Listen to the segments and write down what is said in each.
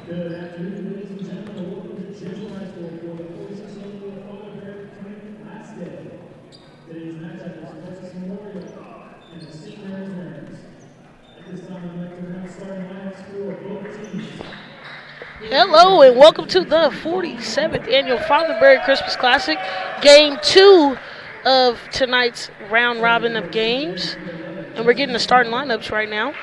Good afternoon, ladies and gentlemen. Welcome to Churchill High School for the 46th Annual Father Bear Tournament last day. Today's matchup is Garces Memorial and the St. Mary's Mariners. At this time, I'd like to announce starting lineups for both teams. Hello and welcome to the 47th Annual Fatherberry Christmas Classic, Game 2 of tonight's round robin of games. And we're getting the starting lineups right now.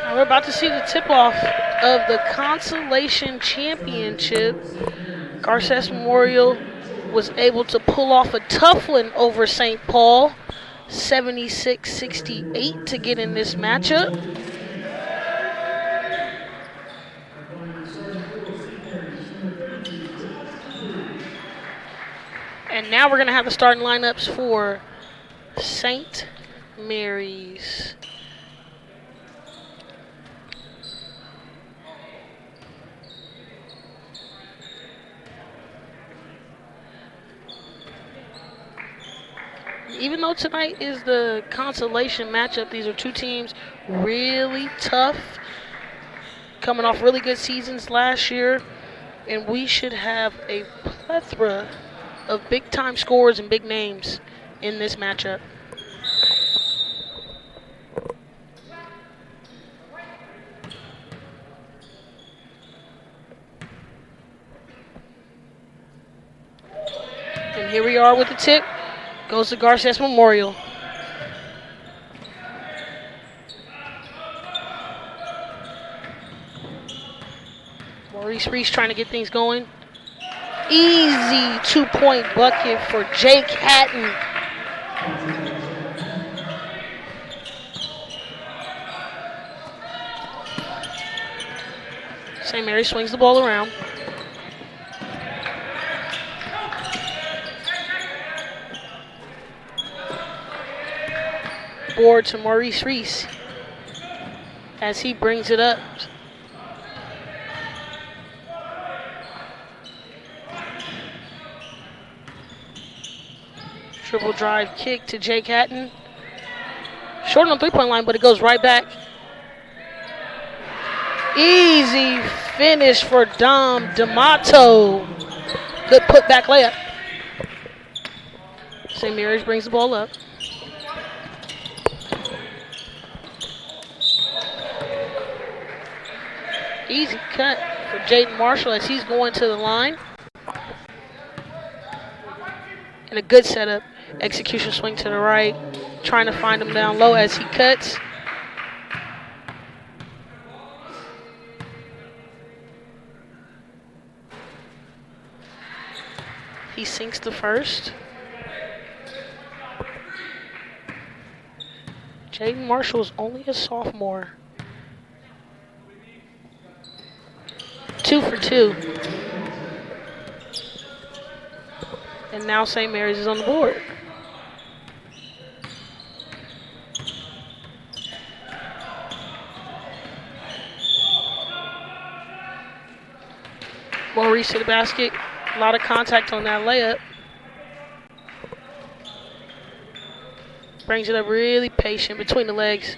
Now we're about to see the tip-off of the Consolation Championship. Garces Memorial was able to pull off a tough one over St. Paul, 76-68 to get in this matchup. And now we're going to have the starting lineups for St. Mary's. Even though tonight is the consolation matchup, these are two teams really tough, coming off really good seasons last year, and we should have a plethora of big-time scores and big names in this matchup. And here we are with the tip. Goes to Garces Memorial. Maurice Reese trying to get things going. Easy two-point bucket for Jake Hatton. St. Mary swings the ball around. Board to Maurice Reese as he brings it up. Triple drive kick to Jake Hatton. Short on three-point line, but it goes right back. Easy finish for Dom D'Amato. Good putback layup. St. Mary's brings the ball up. Easy cut for Jaden Marshall as he's going to the line. And a good setup. Execution swing to the right. Trying to find him down low as he cuts. He sinks the first. Jaden Marshall is only a sophomore. 2 for 2. And now St. Mary's is on the board. Maurice to the basket. A lot of contact on that layup. Brings it up really patient between the legs.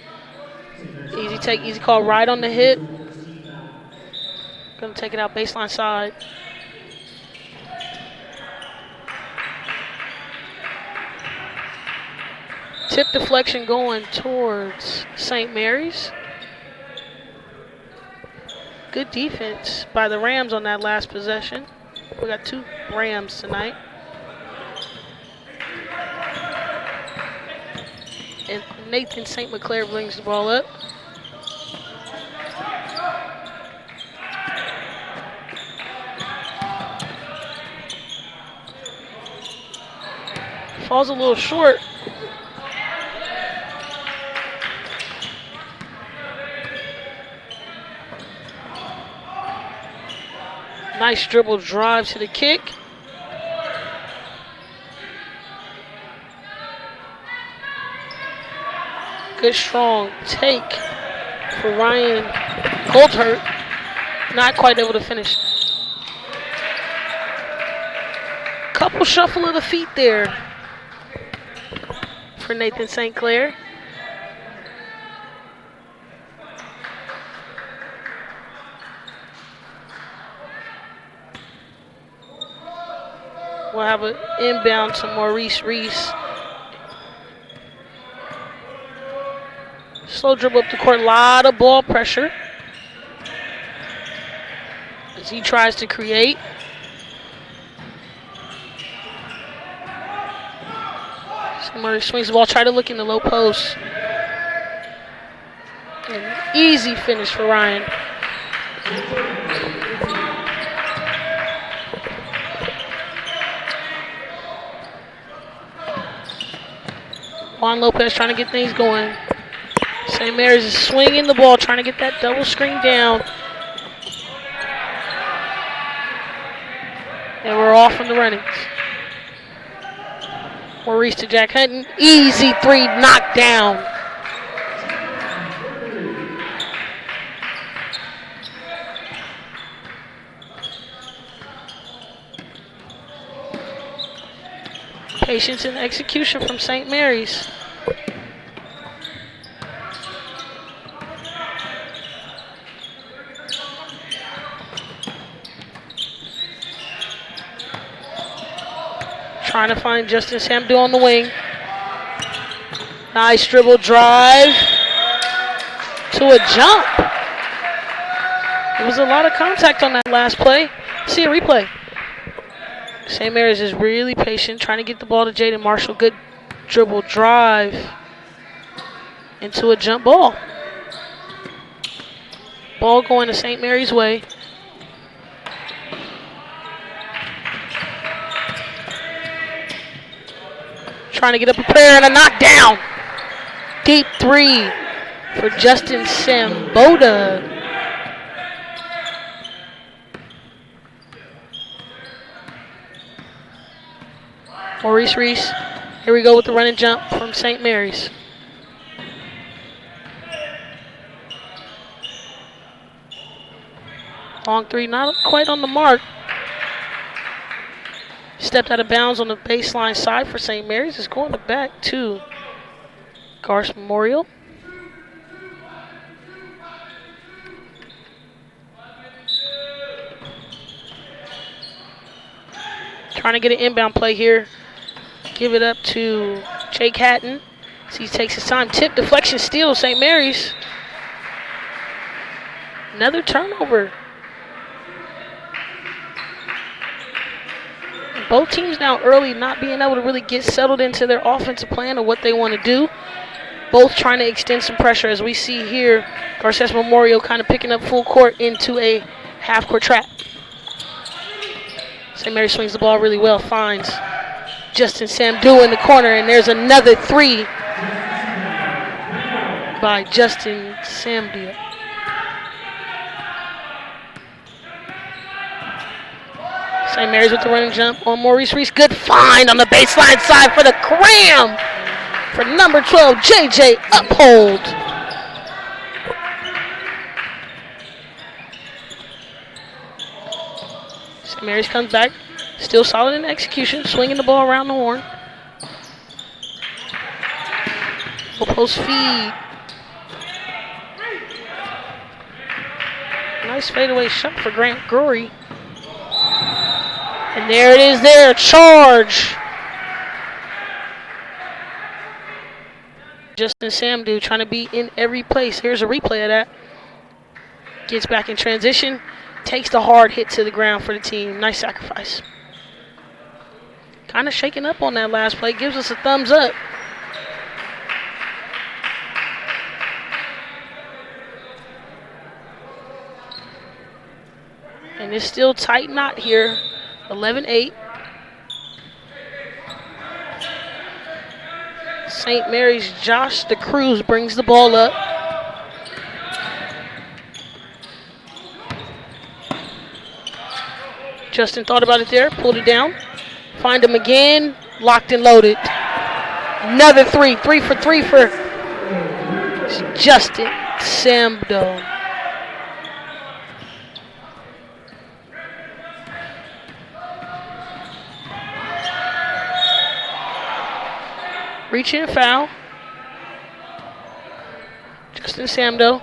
Easy take, easy call right on the hip. Gonna take it out baseline side. Tip deflection going towards St. Mary's. Good defense by the Rams on that last possession. We got 2 Rams tonight. And Nathan St. McClair brings the ball up. Falls a little short. Nice dribble drive to the kick. Good strong take for Ryan Goldhurt. Not quite able to finish. Couple shuffle of the feet there for Nathan St. Clair. We'll have an inbound to Maurice Reese. Slow dribble up the court, a lot of ball pressure as he tries to create. Murray swings the ball, try to look in the low post. An easy finish for Ryan. Juan Lopez trying to get things going. St. Mary's is swinging the ball, trying to get that double screen down. And we're off from the runnings. Maurice to Jack Hutton. Easy three, knocked down. Patience and execution from St. Mary's. Trying to find Justin Samdu on the wing. Nice dribble drive to a jump. There was a lot of contact on that last play. See a replay. St. Mary's is really patient, trying to get the ball to Jaden Marshall. Good dribble drive into a jump ball. Ball going to St. Mary's way. Trying to get up a prayer and a knockdown. Deep three for Justin Samboda. Maurice Reese. Here we go with the run and jump from St. Mary's. Long three, not quite on the mark. Stepped out of bounds on the baseline side for St. Mary's. It's going back to Garce Memorial. Trying to get an inbound play here. Give it up to Jake Hatton. So he takes his time. Tip, deflection, steal, St. Mary's. Another turnover. Both teams now early not being able to really get settled into their offensive plan of what they want to do. Both trying to extend some pressure, as we see here. Garces Memorial kind of picking up full court into a half-court trap. St. Mary swings the ball really well, finds Justin Samdu in the corner, and there's another three by Justin Samdu. St. Mary's with the running jump on Maurice Reese. Good find on the baseline side for the cram for number 12, JJ Uphold. St. Mary's comes back, still solid in execution, swinging the ball around the horn. Full post feed. Nice fadeaway shot for Grant Grury. And there it is there, charge. Justin Samdu trying to be in every place. Here's a replay of that. Gets back in transition, takes the hard hit to the ground for the team. Nice sacrifice. Kind of shaking up on that last play, gives us a thumbs up. And it's still tight knot here. 11-8. St. Mary's Josh DeCruz brings the ball up. Justin thought about it there, pulled it down. Find him again, locked and loaded. Another 3 for 3 for Justin Samdo. Reach in, foul. Justin Samdo.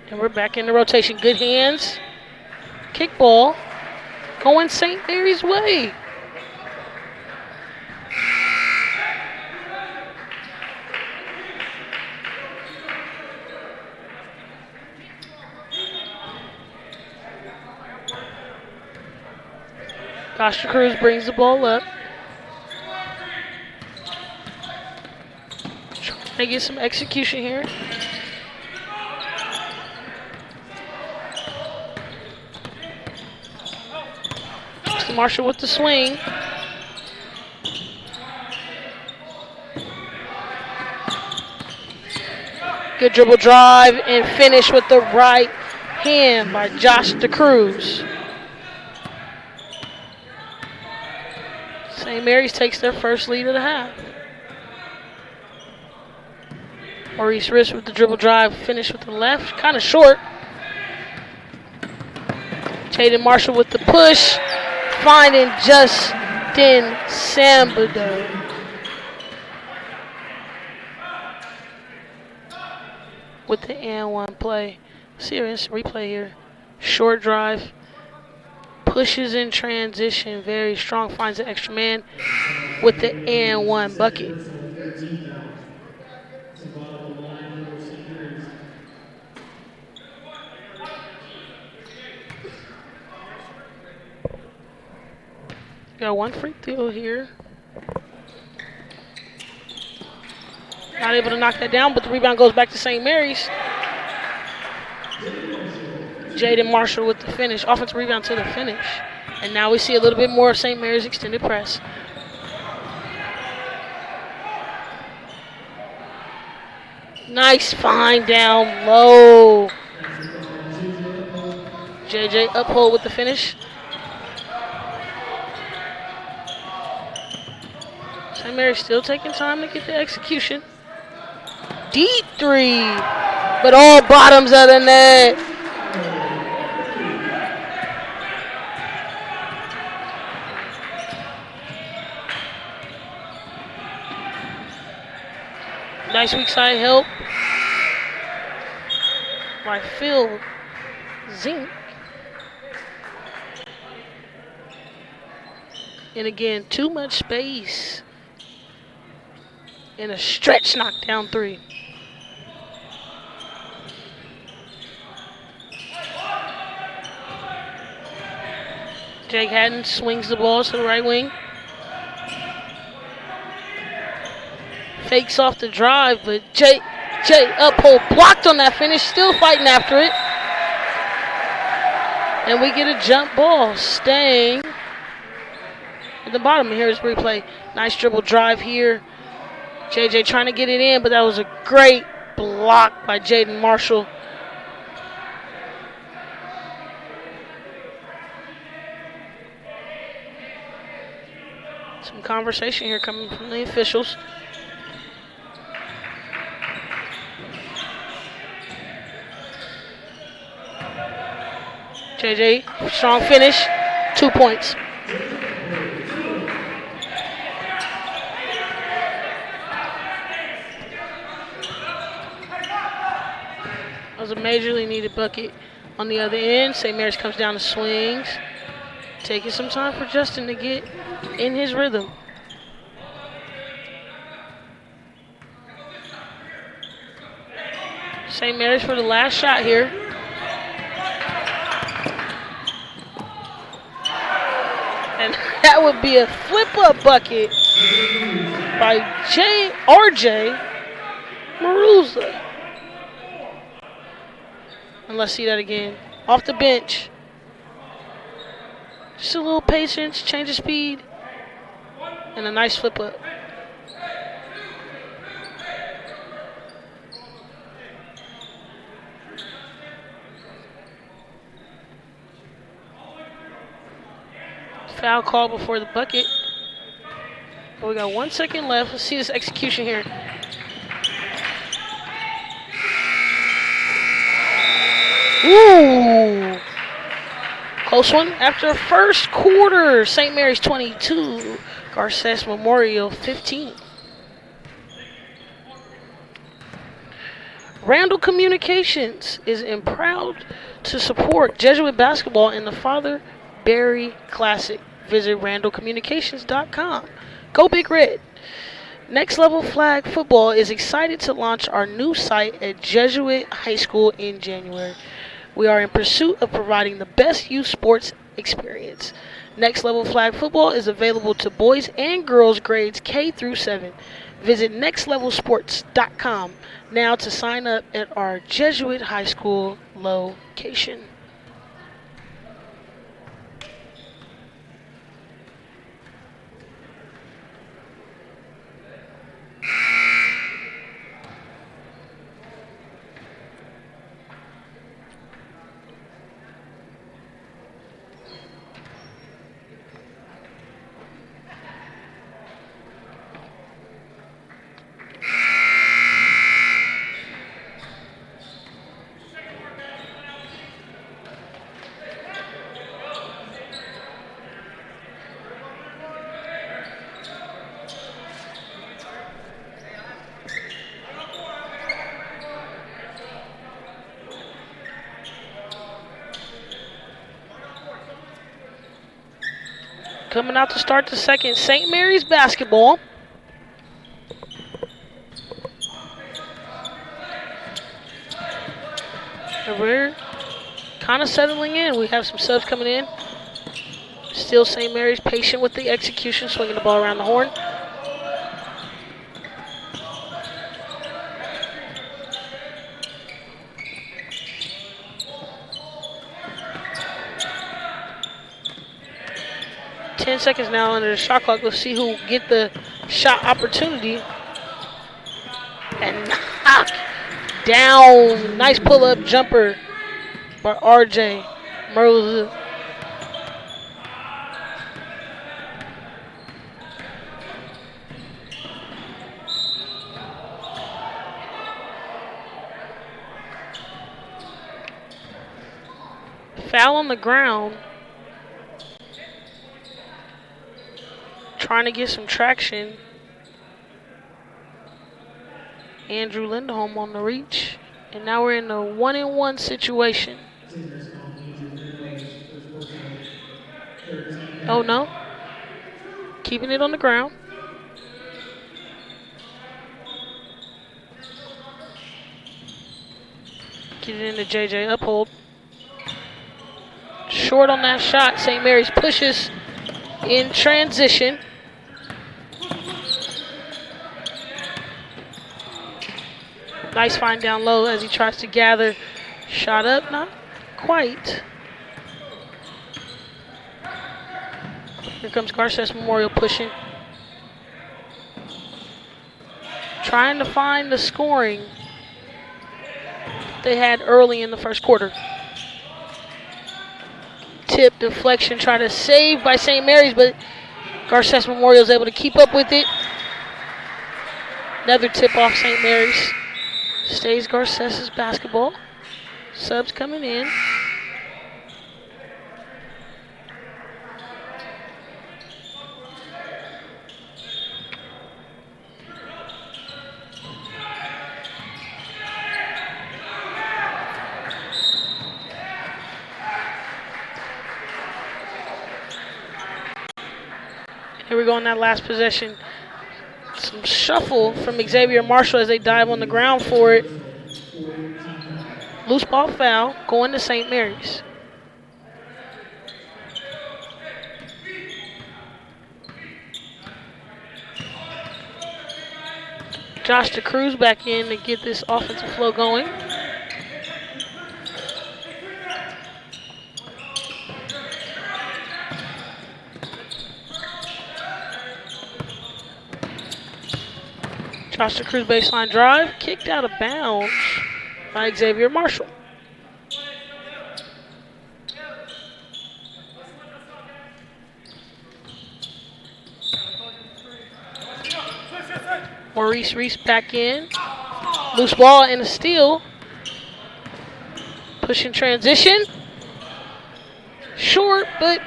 And we're back in the rotation. Good hands. Kick ball. Going St. Mary's way. Costa Cruz brings the ball up. Trying to get some execution here. Marshall with the swing. Good dribble drive and finish with the right hand by Josh DeCruz. St. Mary's takes their first lead of the half. Maurice Riss with the dribble drive, finish with the left, kind of short. Jaden Marshall with the push. Finding Justin Sambado. With the and one play. See our instant replay here. Short drive. Pushes in transition. Very strong. Finds an extra man with the and one bucket. Got one free throw here. Not able to knock that down, but the rebound goes back to St. Mary's. Jaden Marshall with the finish. Offensive rebound to the finish. And now we see a little bit more of St. Mary's extended press. Nice find down low. JJ Uphold with the finish. St. Mary's still taking time to get the execution. Deep three, but all bottoms of the net. Nice weak side help by Phil Zink. And again, too much space. And a stretch knockdown three. Jake Haddon swings the ball to the right wing. Fakes off the drive, but Jay Uphold blocked on that finish, still fighting after it. And we get a jump ball staying at the bottom. Here's replay. Nice dribble drive here. JJ trying to get it in, but that was a great block by Jaden Marshall. Some conversation here coming from the officials. JJ, strong finish, 2 points. That was a majorly needed bucket on the other end. St. Mary's comes down and swings. Taking some time for Justin to get in his rhythm. St. Mary's for the last shot here. And that would be a flip-up bucket by RJ Maruza. And let's see that again. Off the bench. Just a little patience, change of speed, and a nice flip up. Foul call before the bucket. But we got 1 second left. Let's see this execution here. Ooh. Close one. After first quarter, St. Mary's 22, Garces Memorial 15. Randall Communications is proud to support Jesuit basketball in the Father Barry Classic. Visit randallcommunications.com. Go Big Red. Next Level Flag Football is excited to launch our new site at Jesuit High School in January. We are in pursuit of providing the best youth sports experience. Next Level Flag Football is available to boys and girls grades K through 7. Visit nextlevelsports.com now to sign up at our Jesuit High School location. Coming out to start the second, St. Mary's basketball. And we're kind of settling in. We have some subs coming in. Still St. Mary's patient with the execution, swinging the ball around the horn. Seconds now under the shot clock. Let's see who will get the shot opportunity. And knock down. Nice pull-up jumper by RJ Merle. Foul on the ground. Trying to get some traction. Andrew Lindholm on the reach. And now we're in a 1-and-1 situation. Oh no. Keeping it on the ground. Get it into JJ. Uphold. Short on that shot. St. Mary's pushes in transition. Nice find down low as he tries to gather. Shot up, not quite. Here comes Garces Memorial pushing. Trying to find the scoring they had early in the first quarter. Tip, deflection, trying to save by St. Mary's, but Garces Memorial is able to keep up with it. Another tip off St. Mary's. Stays Garces' basketball. Subs coming in. Here we go in that last possession. Some shuffle from Xavier Marshall as they dive on the ground for it. Loose ball foul going to St. Mary's. Josh DeCruz back in to get this offensive flow going. Josh Cruz baseline drive, kicked out of bounds by Xavier Marshall. Maurice Reese back in. Loose ball and a steal. Pushing transition. Short, but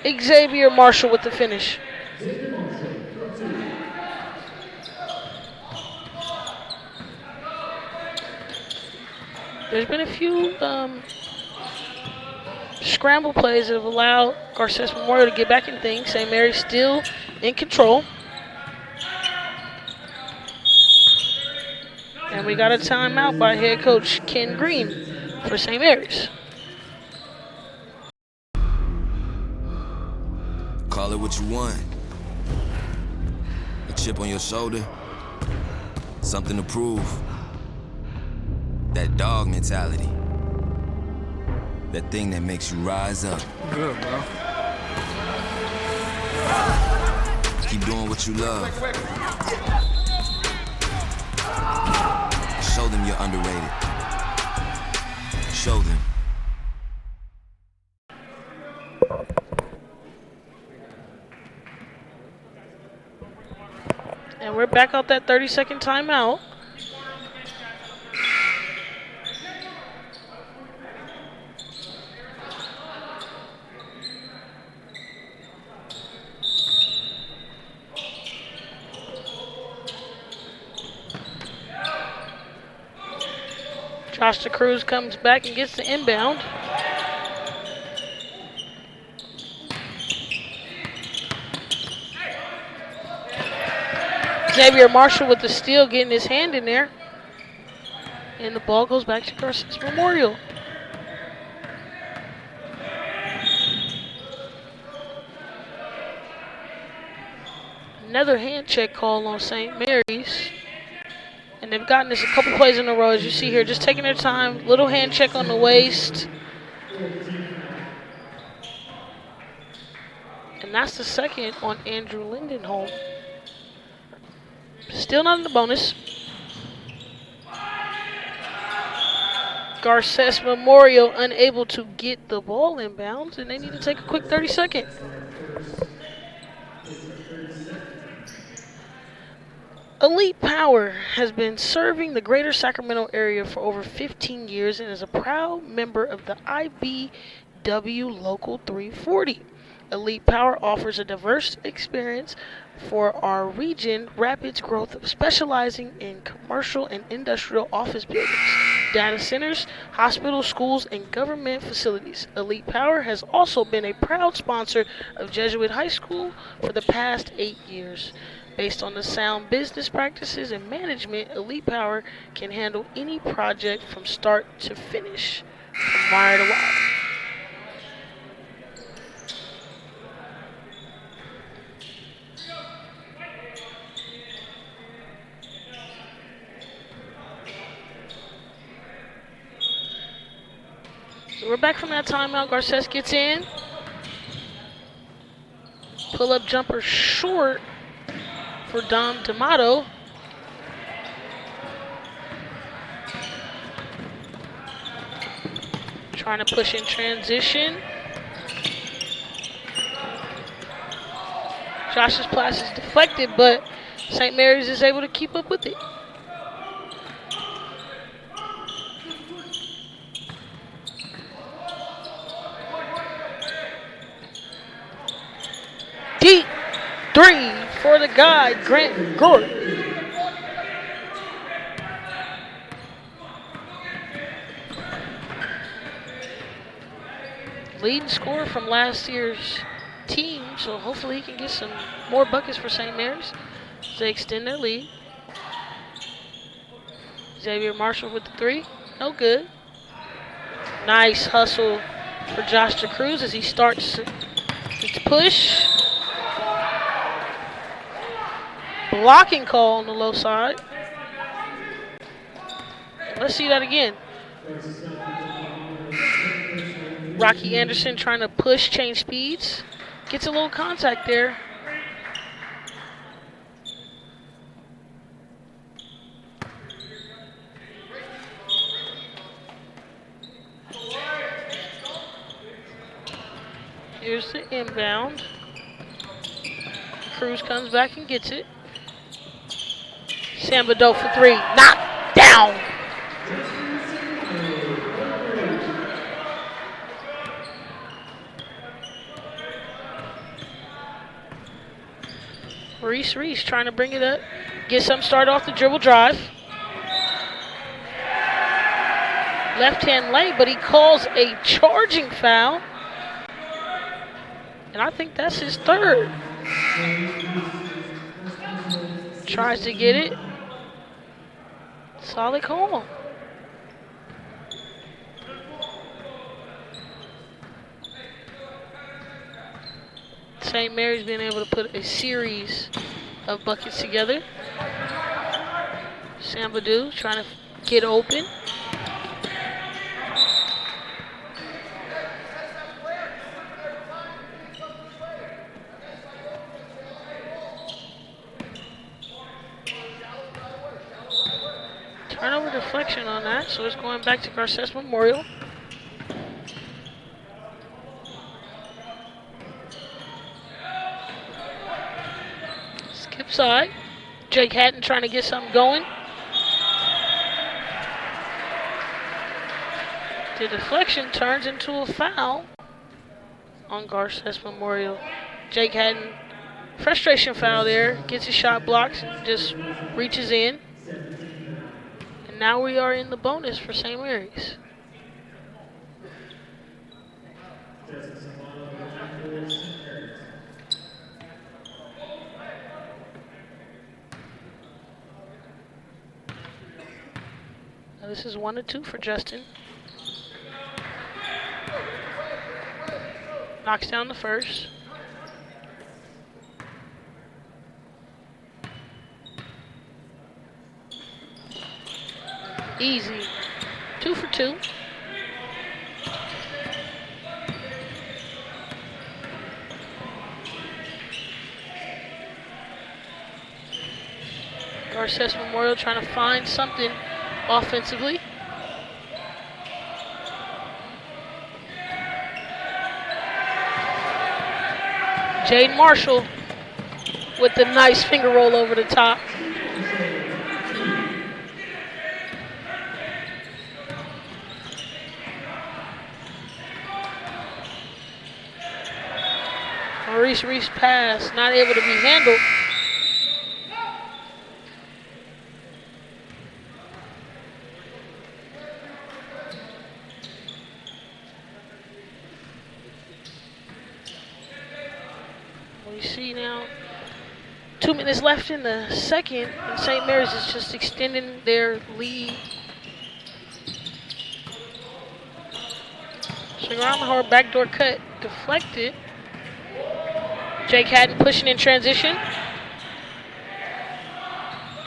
Xavier Marshall with the finish. There's been a few scramble plays that have allowed Garces Memorial to get back in things. St. Mary's still in control. And we got a timeout by head coach Ken Green for St. Mary's. Call it what you want. A chip on your shoulder. Something to prove. That dog mentality. That thing that makes you rise up. Good, bro. Keep doing what you love. Show them you're underrated. Show them. And we're back out that 30-second timeout. Josh DeCruz comes back and gets the inbound. Xavier Marshall with the steal, getting his hand in there. And the ball goes back to Garces Memorial. Another hand check call on St. Mary's. And they've gotten this a couple plays in a row, as you see here, just taking their time. Little hand check on the waist. And that's the second on Andrew Lindenholm. Still not in the bonus. Garces Memorial unable to get the ball inbounds, and they need to take a quick 30-second. Elite Power has been serving the greater Sacramento area for over 15 years and is a proud member of the IBW Local 340. Elite Power offers a diverse experience for our region, rapid growth, specializing in commercial and industrial office buildings, data centers, hospitals, schools, and government facilities. Elite Power has also been a proud sponsor of Jesuit High School for the past 8 years. Based on the sound business practices and management, Elite Power can handle any project from start to finish, from wire to wire. So we're back from that timeout. Garces gets in. Pull-up jumper short for Dom D'Amato. Trying to push in transition. Josh's pass is deflected, but St. Mary's is able to keep up with it. Deep three for the guy, Grant Gordon. Leading scorer from last year's team, so hopefully he can get some more buckets for St. Mary's as they extend their lead. Xavier Marshall with the three, no good. Nice hustle for Josh DeCruz as he starts his push. Blocking call on the low side. Let's see that again. Rocky Anderson trying to push, change speeds. Gets a little contact there. Here's the inbound. Cruz comes back and gets it. Sambado for three. Knocked down. Reese trying to bring it up. Get some start off the dribble drive. Left hand late, but he calls a charging foul. And I think that's his third. Tries to get it. Solid call. St. Mary's been able to put a series of buckets together. Sambadu trying to get open. Turnover deflection on that, so it's going back to Garces Memorial. Skip side. Jake Hatton trying to get something going. The deflection turns into a foul on Garces Memorial. Jake Hatton, frustration foul there. Gets his shot blocked and just reaches in. And now we are in the bonus for St. Mary's. Now this is 1-2 for Justin. Knocks down the first. Easy. 2 for 2. Garces Memorial trying to find something offensively. Jaden Marshall with the nice finger roll over the top. Reese pass, not able to be handled. We see now 2 minutes left in the second, and St. Mary's is just extending their lead. Shingaramahour backdoor cut deflected. Jake Hatton pushing in transition.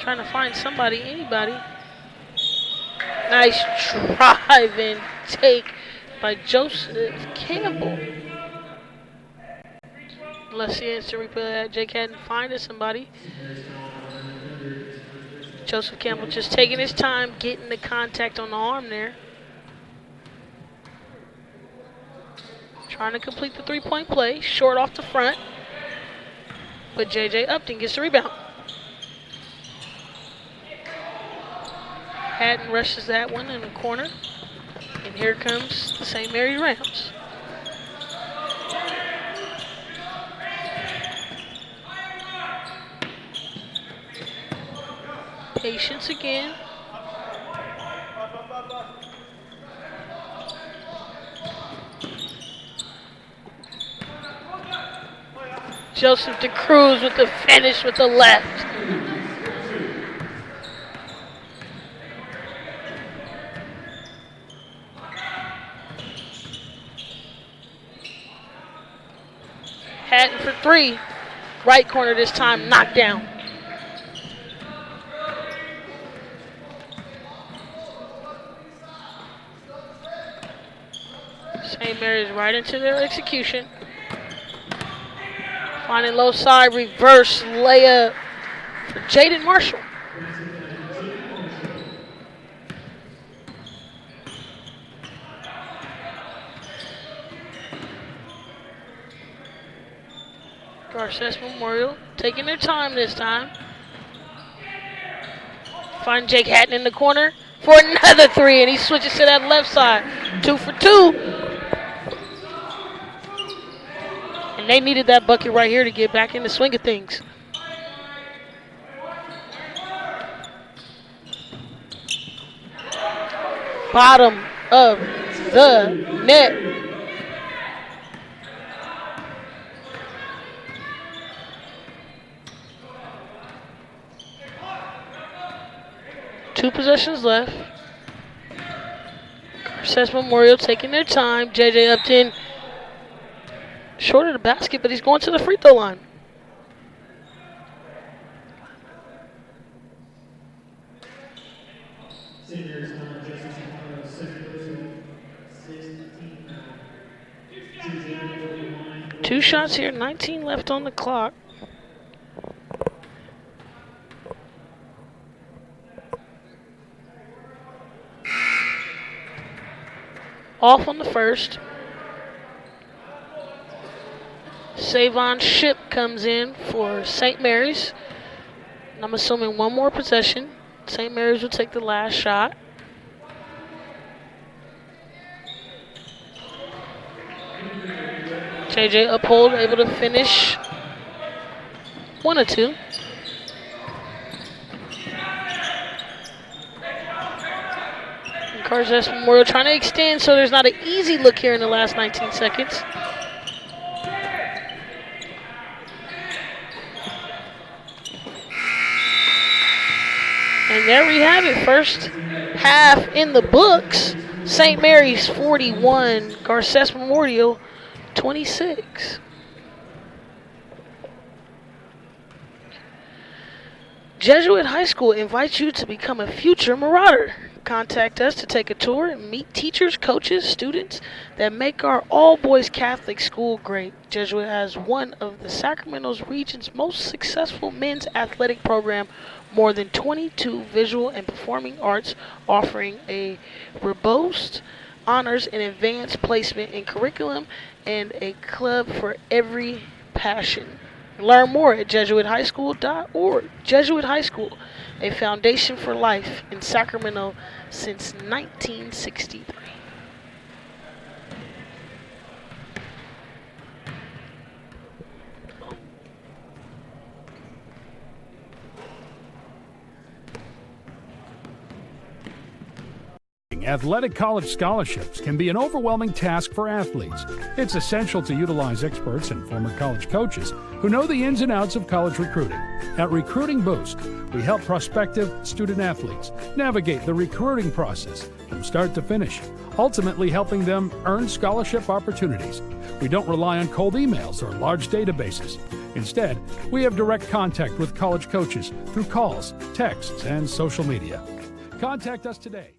Trying to find somebody, anybody. Nice drive and take by Joseph Campbell. Let's see instant replay of that. Jake Hatton finding somebody. Joseph Campbell just taking his time, getting the contact on the arm there. Trying to complete the three-point play. Short off the front. But J.J. Upton gets the rebound. Hatton rushes that one in the corner. And here comes the St. Mary's Rams. Patience again. Joseph DeCruz with the finish with the left. Hatton for three. Right corner this time, knocked down. St. Mary's right into their execution. Finding low side, reverse layup for Jaden Marshall. Garces Memorial taking their time this time. Find Jake Hatton in the corner for another three, and he switches to that left side. 2 for 2. And they needed that bucket right here to get back in the swing of things. Bottom of the net. Two possessions left. Garces Memorial taking their time. JJ Upton short of the basket, but he's going to the free throw line. Seniors on Justice Chicago, second person, 16 now. Two shots here, 19 left on the clock. Off on the first. Savon Ship comes in for St. Mary's. And I'm assuming one more possession. St. Mary's will take the last shot. JJ Uphold able to finish 1 or 2. Garces Memorial trying to extend, so there's not an easy look here in the last 19 seconds. And there we have it. First half in the books. St. Mary's 41, Garces Memorial 26. Jesuit High School invites you to become a future Marauder. Contact us to take a tour and meet teachers, coaches, students that make our all-boys Catholic school great. Jesuit has one of the Sacramento's region's most successful men's athletic program, more than 22 visual and performing arts, offering a robust honors and advanced placement in curriculum and a club for every passion. Learn more at jesuithighschool.org. Jesuit High School, a foundation for life in Sacramento since 1963. Athletic college scholarships can be an overwhelming task for athletes. It's essential to utilize experts and former college coaches who know the ins and outs of college recruiting. At Recruiting Boost, we help prospective student athletes navigate the recruiting process from start to finish, ultimately helping them earn scholarship opportunities. We don't rely on cold emails or large databases. Instead, we have direct contact with college coaches through calls, texts, and social media. Contact us today.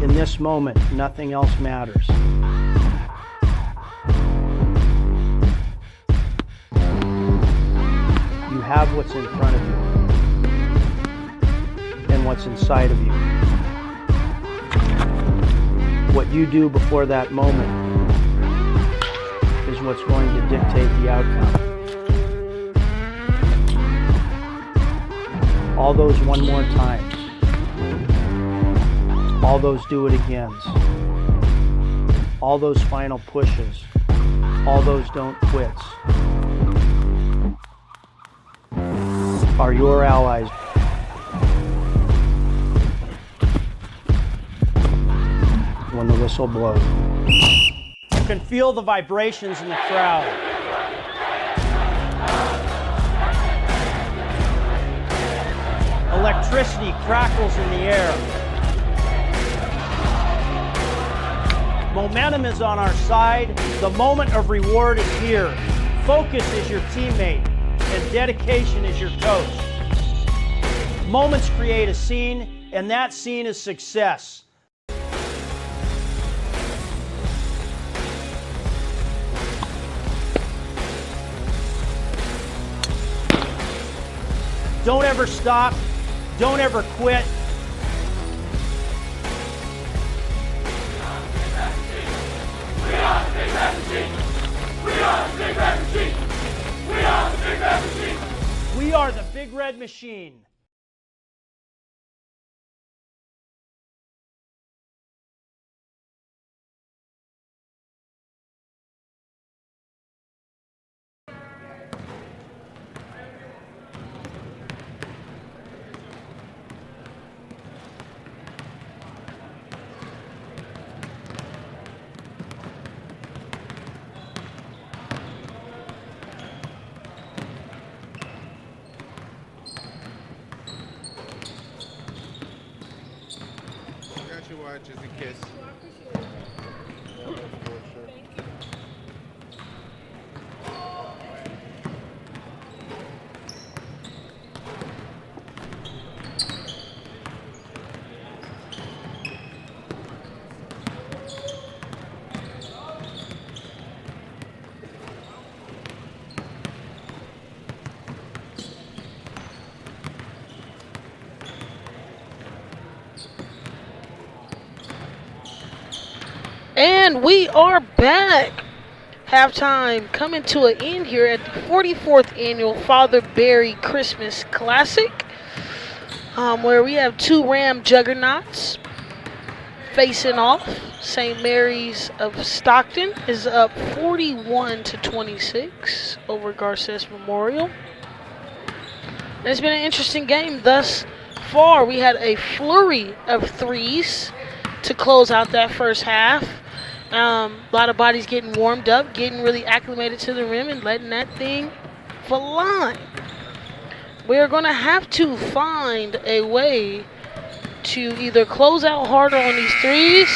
In this moment, nothing else matters. You have what's in front of you and what's inside of you. What you do before that moment is what's going to dictate the outcome. All those one more times. All those do it agains. All those final pushes. All those don't quits are your allies. When the whistle blows. You can feel the vibrations in the crowd. Electricity crackles in the air. Momentum is on our side. The moment of reward is here. Focus is your teammate, and dedication is your coach. Moments create a scene, and that scene is success. Don't ever stop. Don't ever quit. We are the Big Red Machine! We are the Big Red Machine! We are the Big Red Machine! We are the Big Red Machine. Got your watch as a kiss. And we are back. Halftime coming to an end here at the 44th Annual Father Barry Christmas Classic, where we have two Ram juggernauts facing off. St. Mary's of Stockton is up 41-26 over Garces Memorial. And it's been an interesting game thus far. We had a flurry of threes to close out that first half. A lot of bodies getting warmed up, getting really acclimated to the rim and letting that thing fly. We're going to have to find a way to either close out harder on these threes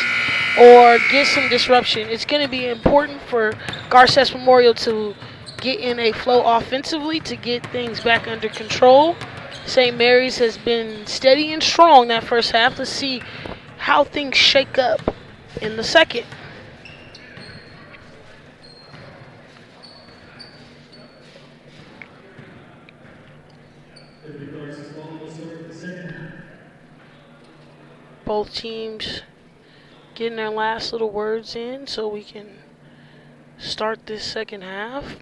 or get some disruption. It's going to be important for Garces Memorial to get in a flow offensively to get things back under control. St. Mary's has been steady and strong that first half. Let's see how things shake up in the second. If it goes to Both teams getting their last little words in so we can start this second half.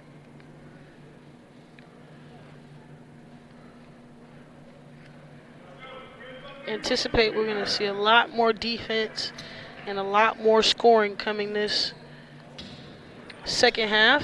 Anticipate we're going to see a lot more defense and a lot more scoring coming this second half.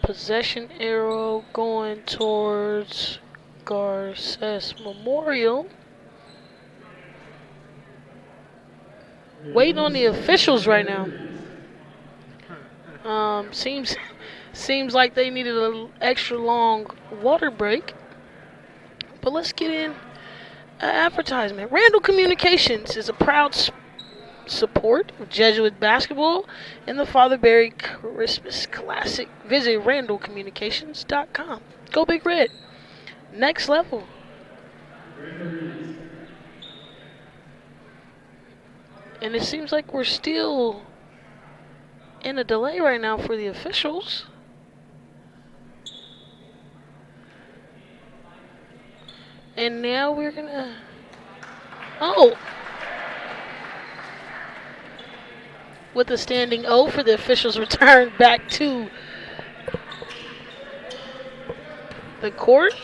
Possession arrow going towards Garces Memorial. Waiting on the officials right now. Seems like they needed an extra long water break. But let's get in an advertisement. Randall Communications is a proud support of Jesuit basketball and the Father Barry Christmas Classic. Visit randallcommunications.com. Go Big Red. Next level. And it seems like we're still in a delay right now for the officials. And now we're gonna... Oh! With a standing O for the officials return back to the court.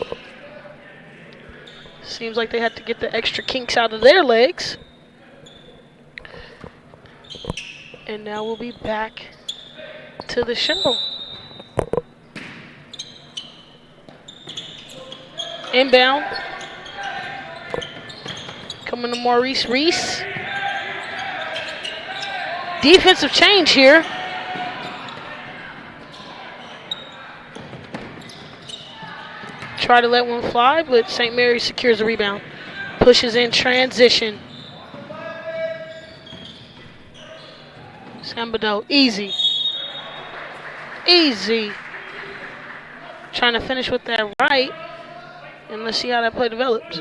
Seems like they had to get the extra kinks out of their legs. And now we'll be back to the show. Inbound. Coming to Maurice Reese. Defensive change here. Try to let one fly, but St. Mary secures the rebound. Pushes in transition. Sambadeau, easy. Easy. Trying to finish with that right. And let's see how that play develops.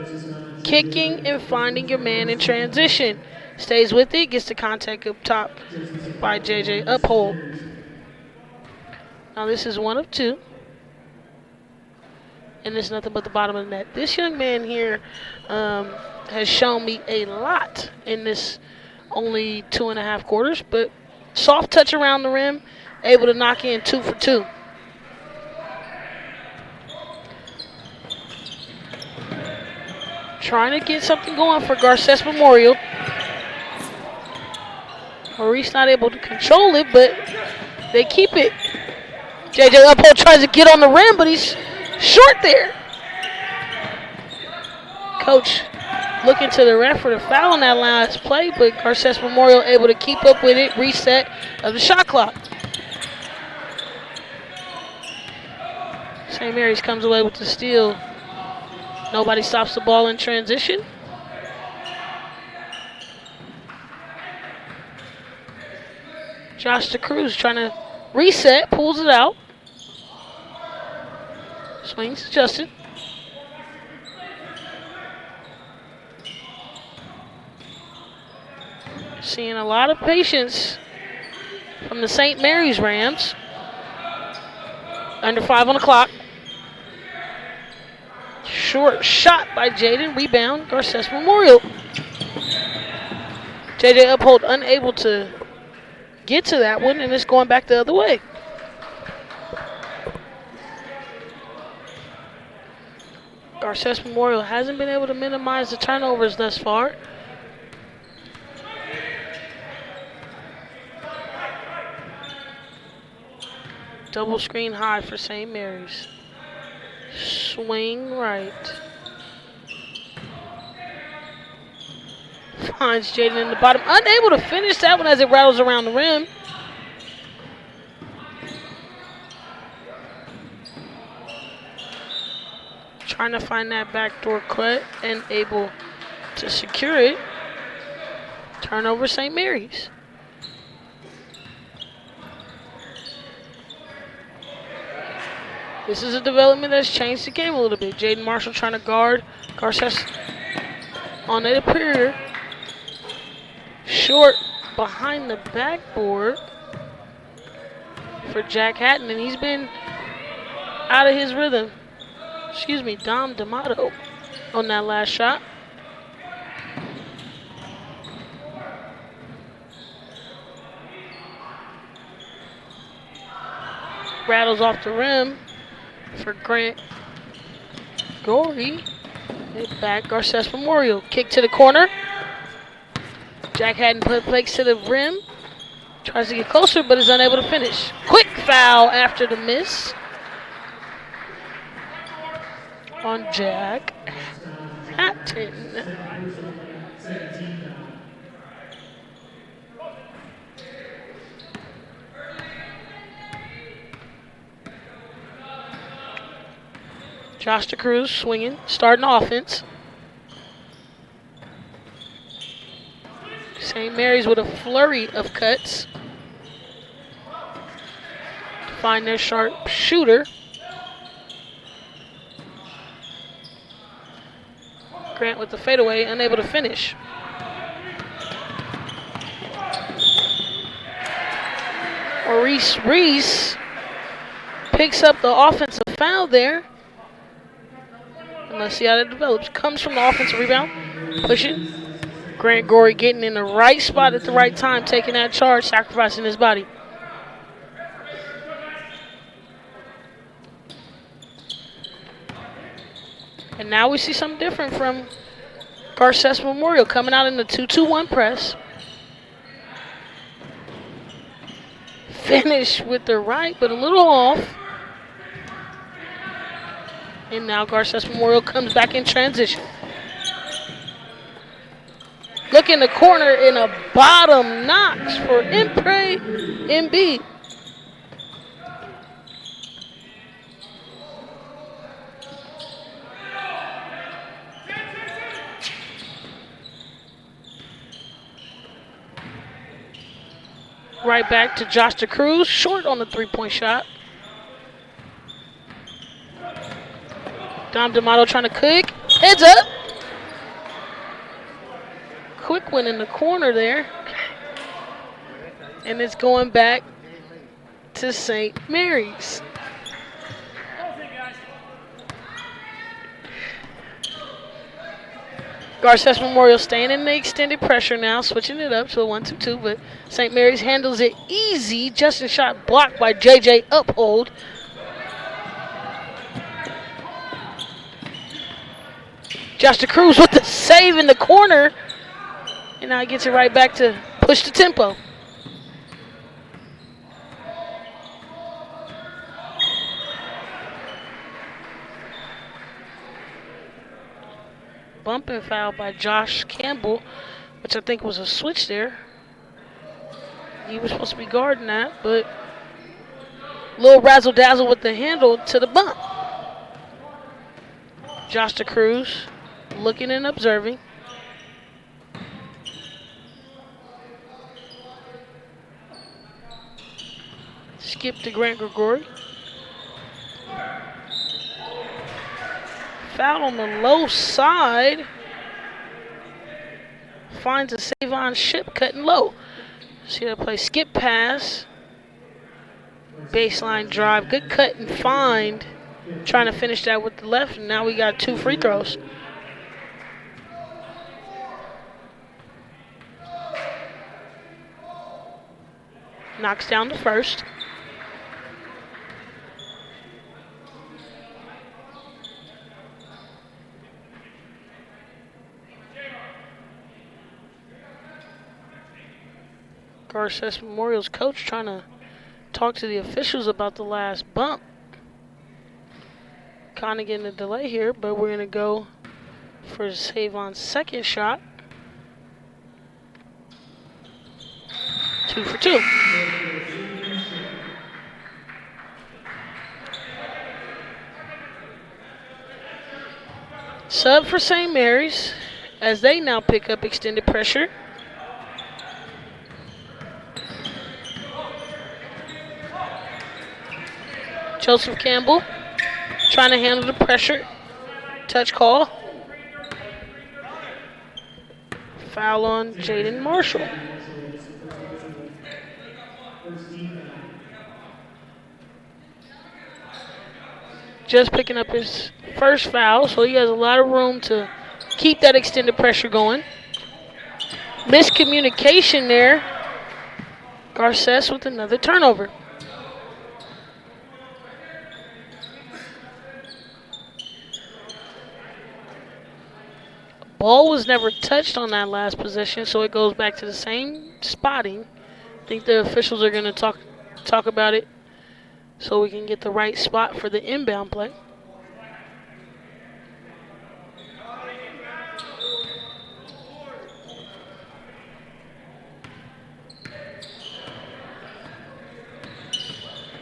Kicking and finding your man in transition. Stays with it, gets the contact up top by JJ Uphold. Now this is 1 of 2. And it's nothing but the bottom of the net. This young man here has shown me a lot in this only 2.5 quarters, but soft touch around the rim, able to knock in 2 for 2. Trying to get something going for Garces Memorial. Maurice not able to control it, but they keep it. JJ Uphold tries to get on the rim, but he's short there. Coach looking to the ref for the foul on that last play, but Garces Memorial able to keep up with it. Reset of the shot clock. St. Mary's comes away with the steal. Nobody stops the ball in transition. Josh DeCruz trying to reset, pulls it out. Swings adjusted. Seeing a lot of patience from the St. Mary's Rams. Under 5 on the clock. Short shot by Jaden. Rebound, Garces Memorial. JJ Uphold unable to get to that one, and it's going back the other way. Garces Memorial hasn't been able to minimize the turnovers thus far. Double screen high for St. Mary's. Swing right. Finds Jaden in the bottom. Unable to finish that one as it rattles around the rim. Trying to find that backdoor cut and able to secure it. Turnover St. Mary's. This is a development that's changed the game a little bit. Jaden Marshall trying to guard Garces on the perimeter. Short behind the backboard. for Jack Hatton, and he's been out of his rhythm. Excuse me, Dom D'Amato on that last shot. Rattles off the rim for Grant Gorey. Hit back, Garces Memorial. Kick to the corner. Jack Hatton fakes to the rim. Tries to get closer, but is unable to finish. Quick foul after the miss on Jack Hatton. Josh DeCruz swinging, starting offense. St. Mary's with a flurry of cuts to find their sharp shooter. Grant with the fadeaway, unable to finish. Maurice Reese picks up the offensive foul there. And let's see how that develops. Comes from the offensive rebound. Push it. Grant Gorey getting in the right spot at the right time, taking that charge, sacrificing his body. And now we see something different from Garces Memorial coming out in the 2-2-1 press. Finish with the right, but a little off. And now Garces Memorial comes back in transition. Look in the corner in a bottom notch for Impre MB. Right back to Josh DeCruz, short on the three-point shot. Dom D'Amato trying to cook. Heads up. Quick one in the corner there. And it's going back to St. Mary's. Garces Memorial staying in the extended pressure now, switching it up to a 1-2-2, but St. Mary's handles it easy. Justin shot blocked by JJ Uphold. Josh DeCruz with the save in the corner. And now he gets it right back to push the tempo. Bumping foul by Josh Campbell, which I think was a switch there. He was supposed to be guarding that, but a little razzle-dazzle with the handle to the bump. Josh DeCruz looking and observing. Skip to Grant Gregory. Foul on the low side. Finds a Savon Ship cutting low. See that play, skip pass. Baseline drive, good cut and find. Trying to finish that with the left, and now we got 2 free throws. Knocks down the first. Garces Memorial's coach trying to talk to the officials about the last bump. Kind of getting a delay here, but we're going to go for Savon's second shot. 2 for 2. Sub for St. Mary's as they now pick up extended pressure. Joseph Campbell trying to handle the pressure. Touch call. Foul on Jaden Marshall. just picking up his first foul, so he has a lot of room to keep that extended pressure going. Miscommunication there. Garces with another turnover. Ball was never touched on that last possession, so it goes back to the same spotting. I think the officials are going to talk about it so we can get the right spot for the inbound play.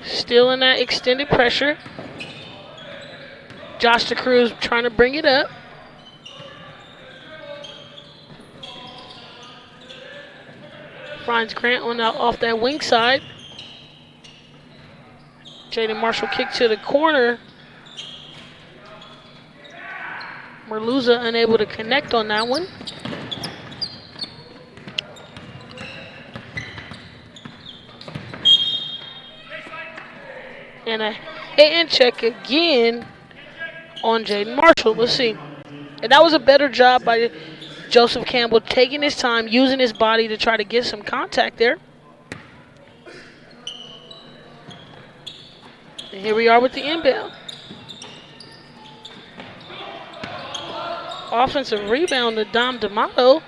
Still in that extended pressure. Josh DeCruz trying to bring it up. Finds Grant off that wing side. Jaden Marshall kick to the corner. Merluza unable to connect on that one. And a hand check again on Jaden Marshall. Let's see. And that was a better job by Joseph Campbell, taking his time, using his body to try to get some contact there. And here we are with the inbound. Offensive rebound to Dom D'Amato.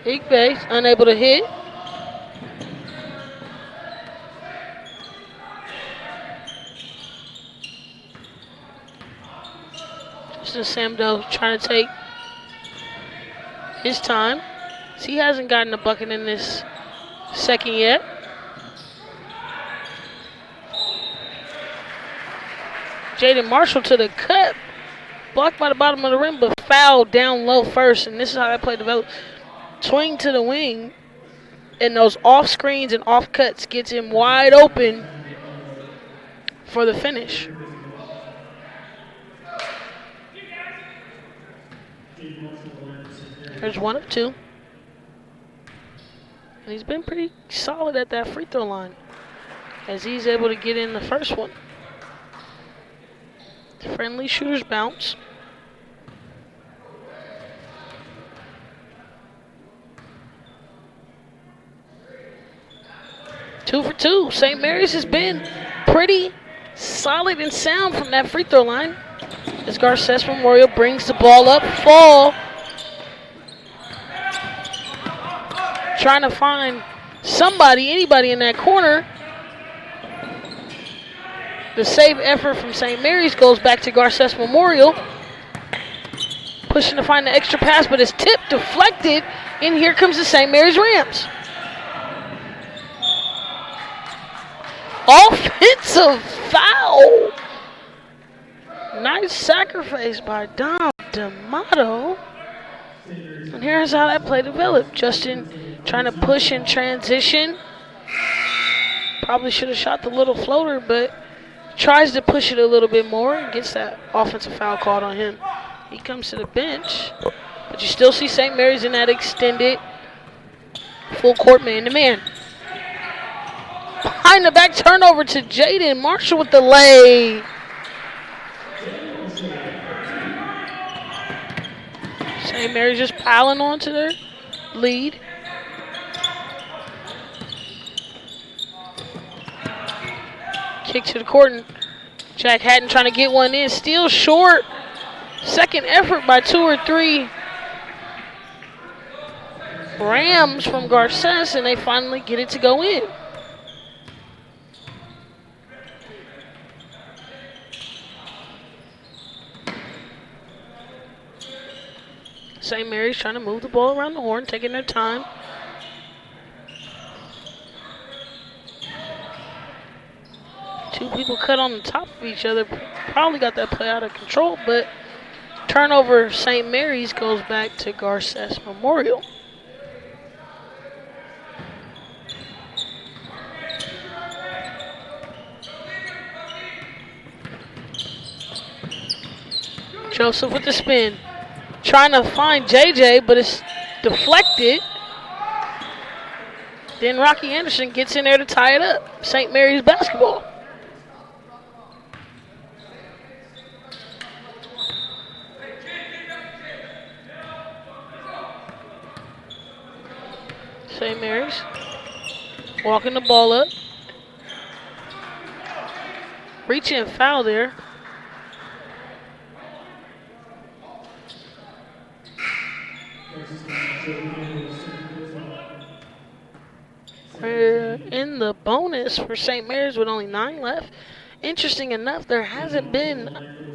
Igbe unable to hit. Samdo trying to take his time. So he hasn't gotten a bucket in this second yet. Jaden Marshall to the cut. Blocked by the bottom of the rim, but fouled down low first. And this is how that play developed. Swing to the wing. And those off screens and off cuts gets him wide open for the finish. There's one of two. And he's been pretty solid at that free throw line as he's able to get in the first one. Friendly shooter's bounce. Two for two. St. Mary's has been pretty solid and sound from that free throw line. As Garces Memorial brings the ball up, fall. Trying to find somebody, anybody in that corner. The save effort from St. Mary's goes back to Garces Memorial. Pushing to find the extra pass, but it's tipped, deflected, and here comes the St. Mary's Rams. Offensive foul. Nice sacrifice by Dom D'Amato. And here's how that play developed. Justin trying to push in transition. Probably should have shot the little floater, but tries to push it a little bit more and gets that offensive foul called on him. He comes to the bench, but you still see St. Mary's in that extended full court man-to-man. Behind the back turnover to Jaden Marshall with the lay. St. Mary's just piling on to their lead. Kick to the court, and Jack Hatton trying to get one in. Still short. Second effort by 2 or 3 Rams from Garces, and they finally get it to go in. St. Mary's trying to move the ball around the horn, taking their time. Two people cut on the top of each other. Probably got that play out of control, but turnover St. Mary's goes back to Garces Memorial. Joseph with the spin. Trying to find JJ, but it's deflected. Then Rocky Anderson gets in there to tie it up. St. Mary's basketball. St. Mary's walking the ball up. Reaching and foul there. We're in the bonus for St. Mary's with only 9 left. Interesting enough, there hasn't been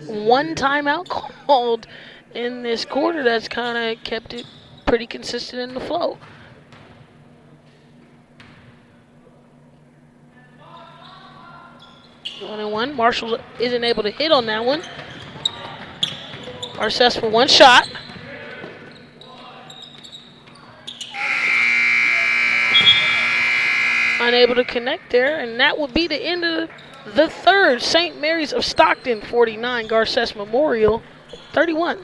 one timeout called in this quarter. That's kind of kept it pretty consistent in the flow. One and one. Marshall isn't able to hit on that one. Garces for one shot. Unable to connect there, and that would be the end of the third. St. Mary's of Stockton 49, Garces Memorial 31.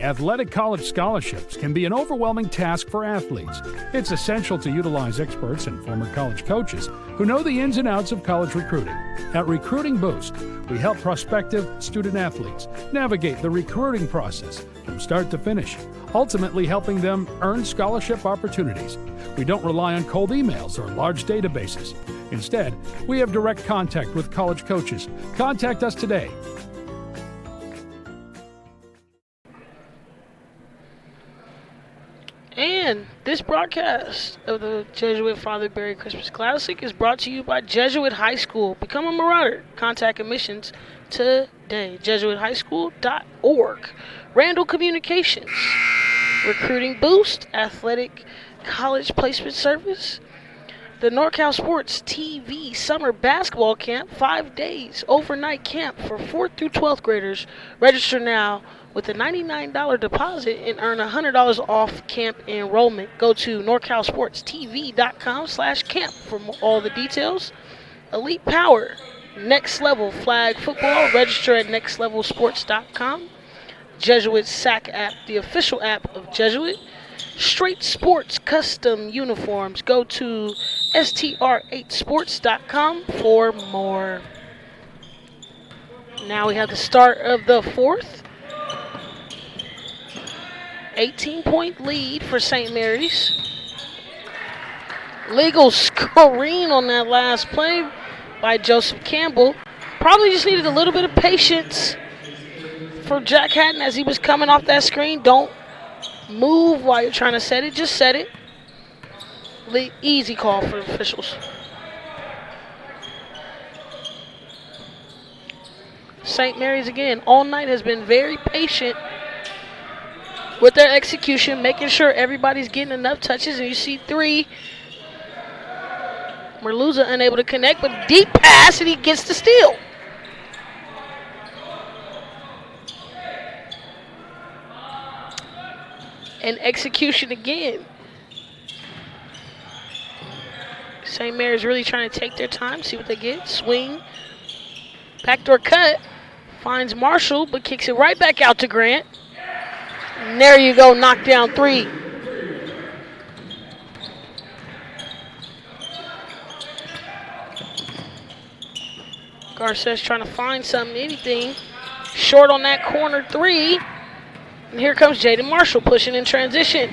Athletic college scholarships can be an overwhelming task for athletes. It's essential to utilize experts and former college coaches who know the ins and outs of college recruiting. At Recruiting Boost, we help prospective student athletes navigate the recruiting process from start to finish, ultimately helping them earn scholarship opportunities. We don't rely on cold emails or large databases. Instead, we have direct contact with college coaches. Contact us today. And this broadcast of the Jesuit Father Berry Christmas Classic is brought to you by Jesuit High School. Become a Marauder. Contact admissions today. JesuitHighSchool.org. Randall Communications. Recruiting Boost. Athletic College Placement Service. The NorCal Sports TV Summer Basketball Camp. 5 days overnight camp for 4th through 12th graders. Register now with a $99 deposit and earn $100 off camp enrollment. Go to NorCalSportsTV.com/camp for all the details. Elite Power, Next Level Flag Football. Register at NextLevelSports.com. Jesuit SAC app, the official app of Jesuit. Straight Sports Custom Uniforms. Go to STR8Sports.com for more. Now we have the start of the fourth. 18-point lead for St. Mary's. Legal screen on that last play by Joseph Campbell. Probably just needed a little bit of patience for Jack Hatton as he was coming off that screen. Don't move while you're trying to set it. Just set it. Easy call for the officials. St. Mary's again all night has been very patient with their execution, making sure everybody's getting enough touches. And you see 3. Merluzza unable to connect, but deep pass, and he gets the steal. And execution again. St. Mary's really trying to take their time, see what they get. Swing. Backdoor cut. Finds Marshall, but kicks it right back out to Grant. And there you go, knockdown 3. Garces trying to find something, anything. Short on that corner 3. And here comes Jaden Marshall pushing in transition.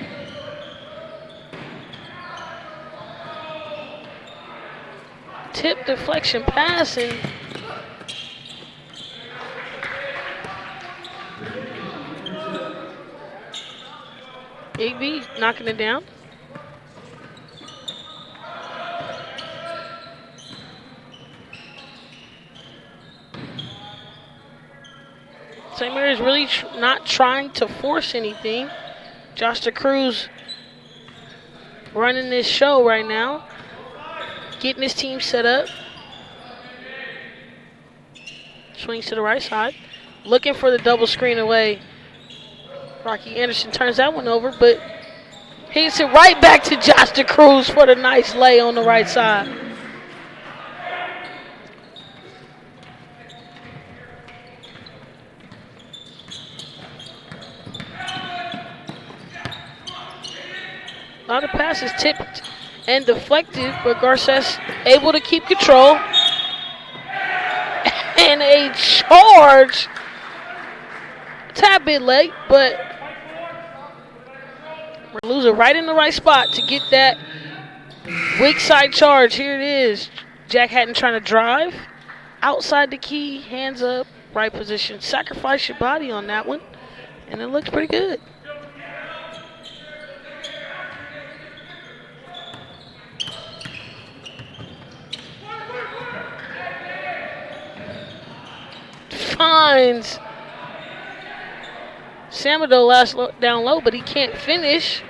Tip deflection pass, and Igby knocking it down. St. Mary's really not trying to force anything. Josh DeCruz running this show right now, getting his team set up. Swings to the right side, looking for the double screen away. Rocky Anderson turns that one over, but hits it right back to Josh DeCruz for the nice lay on the right side. lot of passes tipped and deflected, but Garces able to keep control. And a charge. A tad bit late, but Merluzzi right in the right spot to get that weak side charge. Here it is. Jack Hatton trying to drive. Outside the key, hands up, right position. Sacrifice your body on that one, and it looks pretty good. Finds Samado last down low, but he can't finish.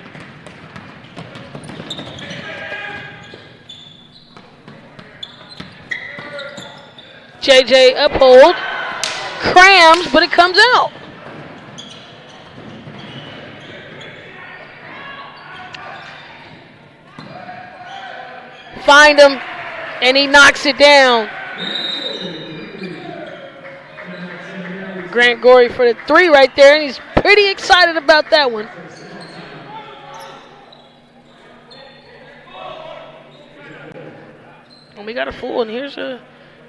JJ uphold, crams, but it comes out. Find him, and he knocks it down. Grant Gorey for the 3 right there, and he's pretty excited about that one. And we got a full, and here's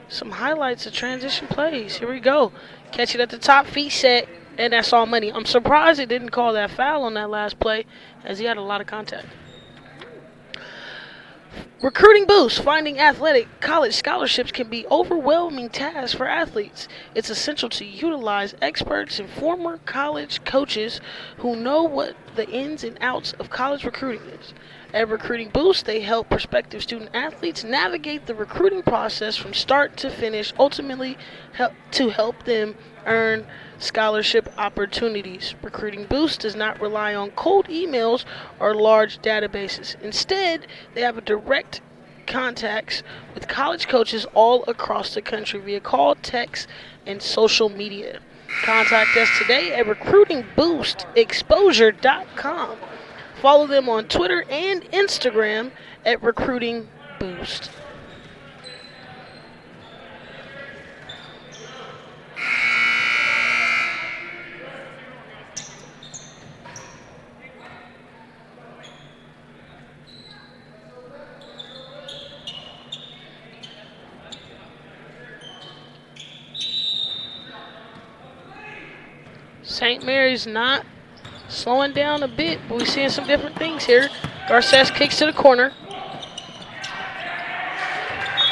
some highlights of transition plays. Here we go. Catch it at the top, feet set, and that's all money. I'm surprised they didn't call that foul on that last play, as he had a lot of contact. Recruiting boost. Finding athletic college scholarships can be overwhelming task for athletes. It's essential to utilize experts and former college coaches who know what the ins and outs of college recruiting is. At Recruiting Boost, they help prospective student athletes navigate the recruiting process from start to finish, ultimately to help them earn scholarship opportunities. Recruiting Boost does not rely on cold emails or large databases. Instead, they have a direct contacts with college coaches all across the country via call, text, and social media. Contact us today at recruitingboostexposure.com. Follow them on Twitter and Instagram at Recruiting Boost. St. Mary's not slowing down a bit, but we're seeing some different things here. Garces kicks to the corner.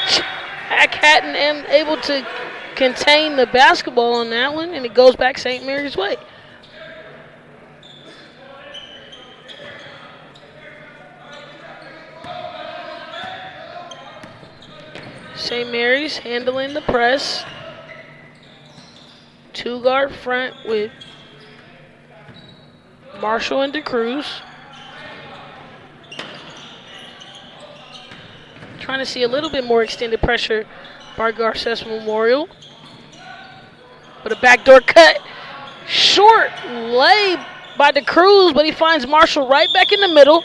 Jack Hatton able to contain the basketball on that one, and it goes back St. Mary's way. St. Mary's handling the press. 2-guard front with Marshall and DeCruz. Trying to see a little bit more extended pressure by Garces Memorial. But a backdoor cut. Short lay by DeCruz, but he finds Marshall right back in the middle.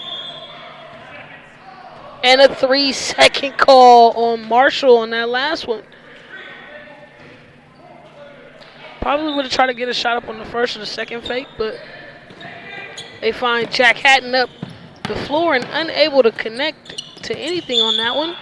And a 3-second call on Marshall on that last one. Probably would have tried to get a shot up on the first or the second fake, but they find Jack Hatton up the floor and unable to connect to anything on that one.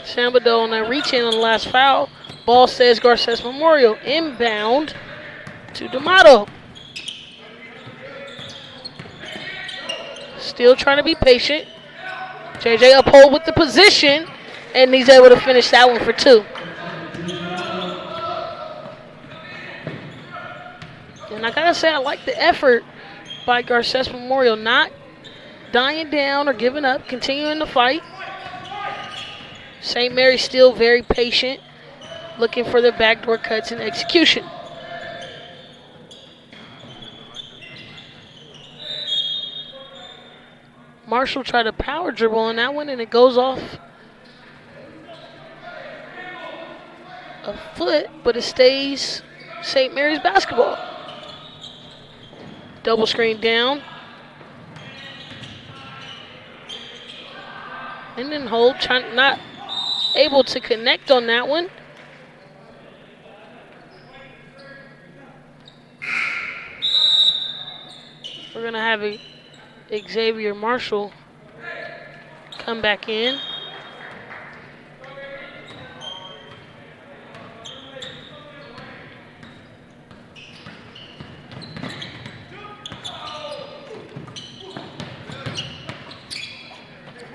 Sambado on that reach in on the last foul. Ball says Garces Memorial inbound to D'Amato. Still trying to be patient. JJ uphold with the position, and he's able to finish that one for 2. And I gotta say, I like the effort by Garces Memorial, not dying down or giving up, continuing to fight. St. Mary's still very patient, looking for the backdoor cuts and execution. Marshall tried a power dribble on that one, and it goes off a foot, but it stays St. Mary's basketball. Double screen down. And then hold, not able to connect on that one. We're going to have Xavier Marshall come back in.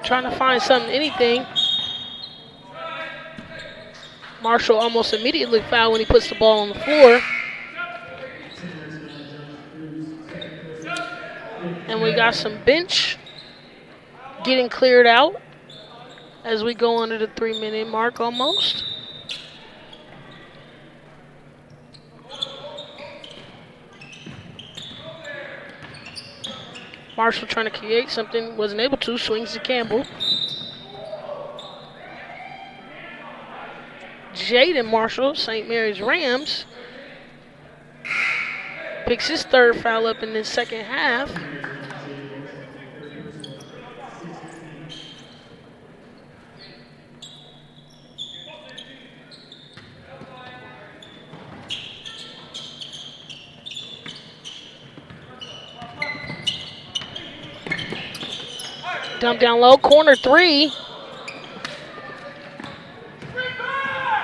Trying to find anything. Marshall almost immediately fouled when he puts the ball on the floor. And we got some bench getting cleared out as we go under the 3-minute mark almost. Marshall trying to create something, wasn't able to, swings to Campbell. Jaden Marshall, St. Mary's Rams, picks his third foul up in the second half. Dump down low, corner three.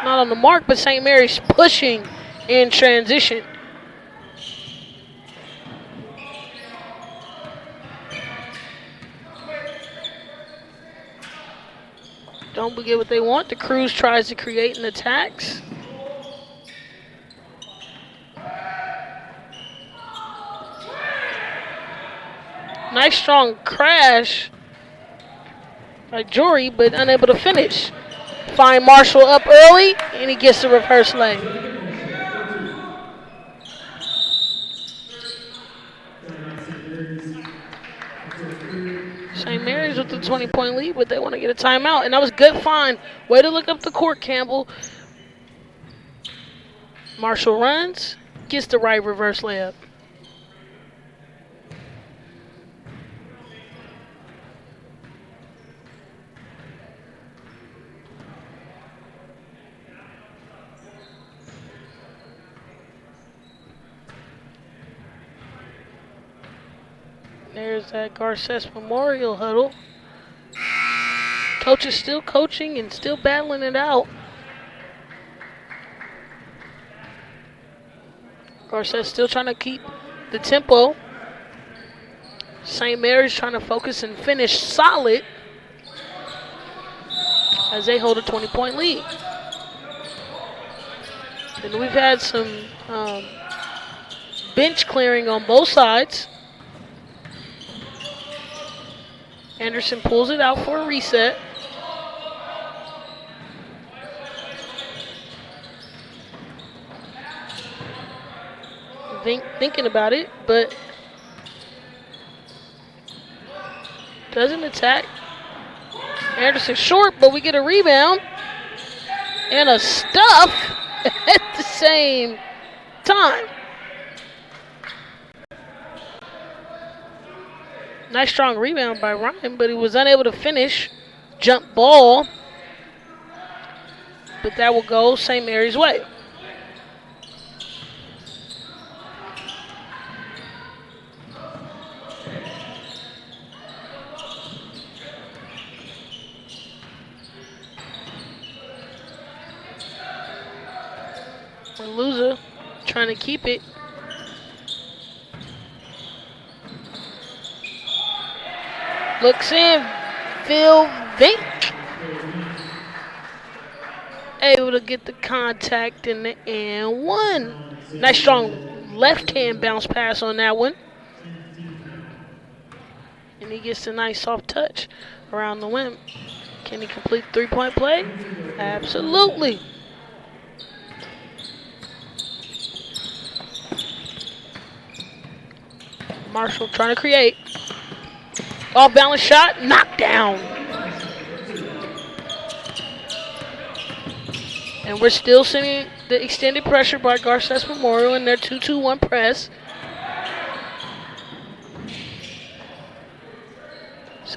Not on the mark, but St. Mary's pushing in transition. Don't get what they want. The Cruz tries to create an attacks. Nice strong crash by Jory, but unable to finish. Find Marshall up early, and he gets the reverse leg. St. Mary's with the 20-point lead, but they want to get a timeout, and that was a good find. Way to look up the court, Campbell. Marshall runs, gets the right reverse layup. There's that Garces Memorial huddle. Coach is still coaching and still battling it out. Garces still trying to keep the tempo. St. Mary's trying to focus and finish solid as they hold a 20-point lead. And we've had some bench clearing on both sides. Anderson pulls it out for a reset. Thinking about it, but doesn't attack. Anderson short, but we get a rebound and a stuff at the same time. Nice strong rebound by Ryan, but he was unable to finish. Jump ball. But that will go St. Mary's way. Loser trying to keep it. Looks in, Phil Vink. Able to get the contact in the and one. Nice strong left hand bounce pass on that one. And he gets a nice soft touch around the rim. Can he complete the 3-point play? Absolutely. Marshall trying to create. Off balance shot, knocked down. And we're still seeing the extended pressure by Garces Memorial in their 2-2-1 press.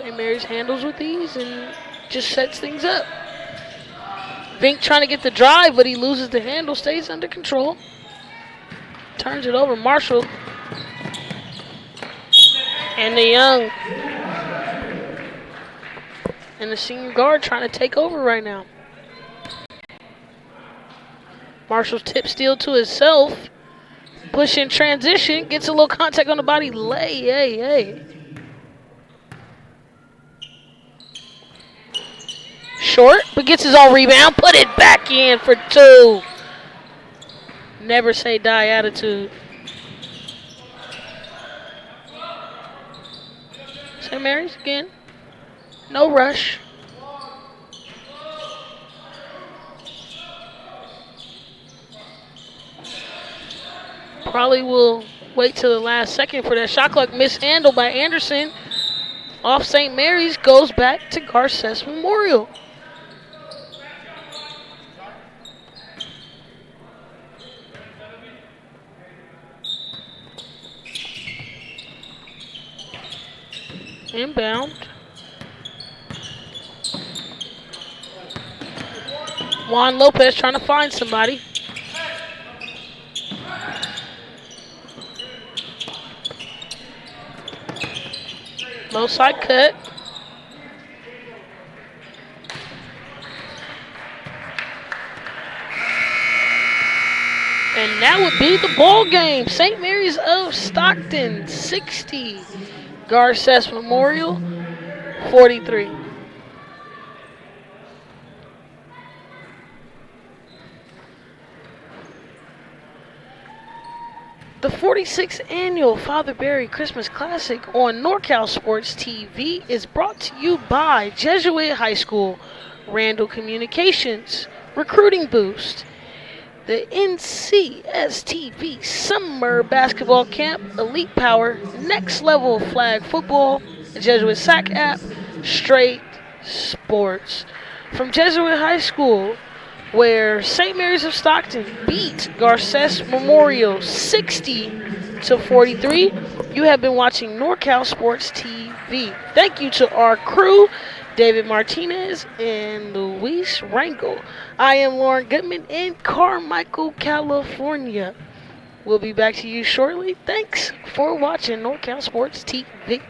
St. Mary's handles with ease and just sets things up. Vink trying to get the drive, but he loses the handle, stays under control. Turns it over, Marshall. And the young. And the senior guard trying to take over right now. Marshall's tip steal to himself. Push in transition, gets a little contact on the body. Hey. Short, but gets his own rebound. Put it back in for 2. Never say die attitude. St. Mary's again. No rush. Probably will wait till the last second for that shot clock. Mishandled by Anderson. Off St. Mary's, goes back to Garces Memorial. Inbound. Juan Lopez trying to find somebody. Low side cut. And that would be the ball game. St. Mary's of Stockton 60. Garces Memorial 43. The 46th Annual Father Barry Christmas Classic on NorCal Sports TV is brought to you by Jesuit High School, Randall Communications, Recruiting Boost, the NCSTV Summer Basketball Camp, Elite Power, Next Level Flag Football, the Jesuit SAC app, Straight Sports. From Jesuit High School, where St. Mary's of Stockton beat Garces Memorial 60-43. You have been watching NorCal Sports TV. Thank you to our crew, David Martinez and Luis Rangel. I am Lauren Goodman in Carmichael, California. We'll be back to you shortly. Thanks for watching NorCal Sports TV.